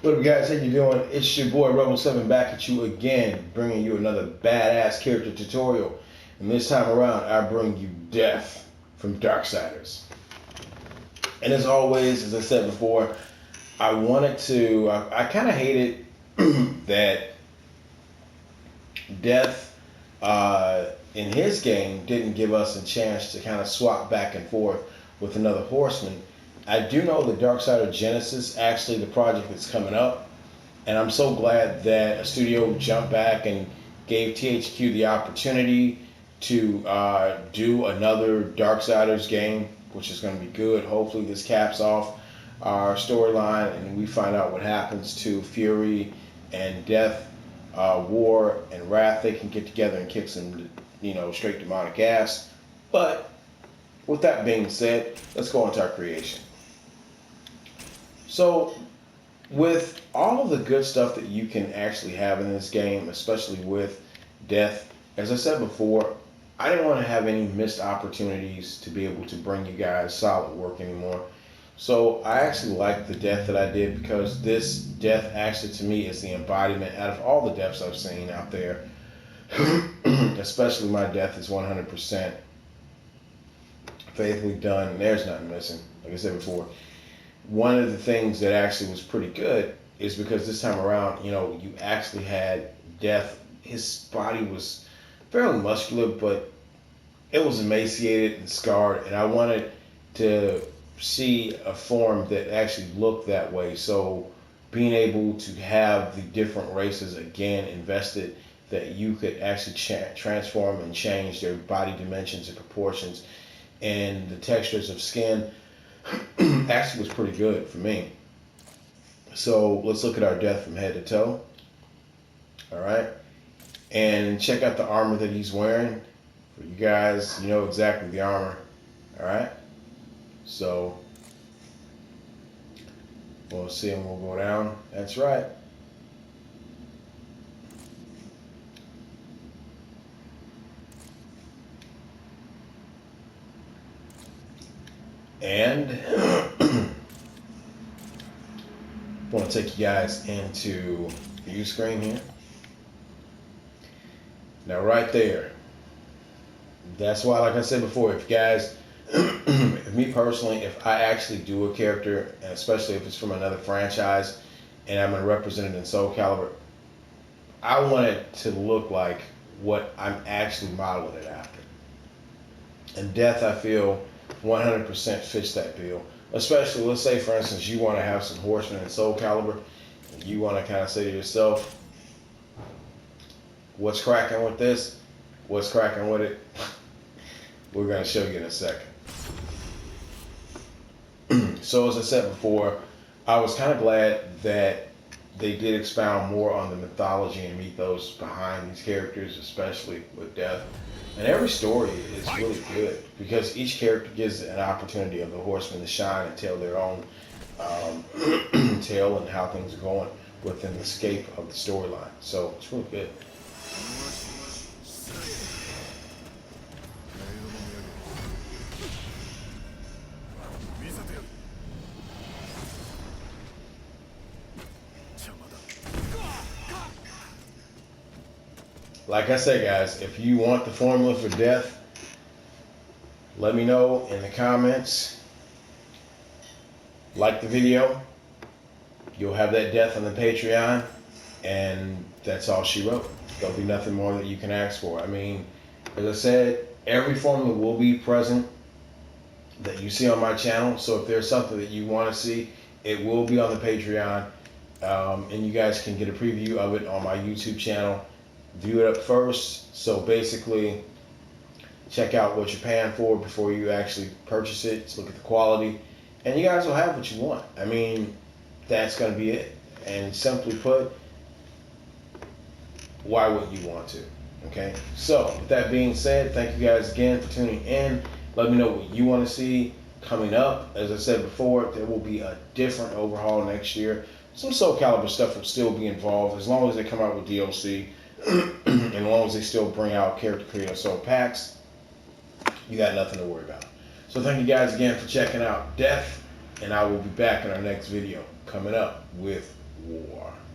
What up, guys? How you doing? It's your boy Rebel 7 back at you again, bringing you another badass character tutorial. And this time around, I bring you Death from Darksiders. And as always, as I said before, I kind of hated that Death in his game didn't give us a chance to kind of swap back and forth with another horseman. I do know that Darksider Genesis, actually the project that's coming up, and I'm so glad that a studio jumped back and gave THQ the opportunity to do another Darksiders game, which is going to be good. Hopefully this caps off our storyline and we find out what happens to Fury and Death, War and Wrath. They can get together and kick some, straight demonic ass. But with that being said, let's go into our creation. So, with all of the good stuff that you can actually have in this game, especially with Death, as I said before, I didn't want to have any missed opportunities to be able to bring you guys solid work anymore. So I actually like the Death that I did, because this Death actually to me is the embodiment out of all the Deaths I've seen out there. Especially my Death is 100% faithfully done, and there's nothing missing. Like I said before, one of the things that actually was pretty good is because this time around, you actually had Death. His body was fairly muscular, but it was emaciated and scarred, and I wanted to see a form that actually looked that way. So being able to have the different races again invested, that you could actually transform and change their body dimensions and proportions and the textures of skin actually was pretty good for me. So let's look at our Death from head to toe. All right, and check out the armor that he's wearing. For you guys, you know exactly the armor. All right, so we'll see him. We'll go down. That's right. And I want to take you guys into the view screen here. Now right there, that's why, like I said before, if you guys, if me personally, if I actually do a character, and especially if it's from another franchise, and I'm going to represent it in SOULCALIBUR, I want it to look like what I'm actually modeling it after. And Death, I feel, 100% fits that bill. Especially, let's say, for instance, you want to have some horsemen in SOULCALIBUR, and you want to kind of say to yourself, what's cracking with this? What's cracking with it? We're going to show you in a second. So, as I said before, I was kind of glad that they did expound more on the mythology and mythos behind these characters, especially with Death. And every story is really good, because each character gives an opportunity of the horsemen to shine and tell their own tale and how things are going within the scape of the storyline. So it's really good. Like I said, guys, if you want the formula for Death, let me know in the comments. Like the video. You'll have that Death on the Patreon, and that's all she wrote. There'll be nothing more that you can ask for. I mean, as I said, every formula will be present that you see on my channel. So if there's something that you want to see, it will be on the Patreon, and you guys can get a preview of it on my YouTube channel. View it up first. So basically, check out what you're paying for before you actually purchase it. Let's look at the quality, and you guys will have what you want. I mean, that's going to be it. And simply put, why wouldn't you want to? Okay. So with that being said, thank you guys again for tuning in. Let me know what you want to see coming up. As I said before, there will be a different overhaul next year. Some SOULCALIBUR stuff will still be involved, as long as they come out with DLC. And as long as they still bring out character creator soul packs, you got nothing to worry about. So thank you guys again for checking out Death, and I will be back in our next video coming up with war.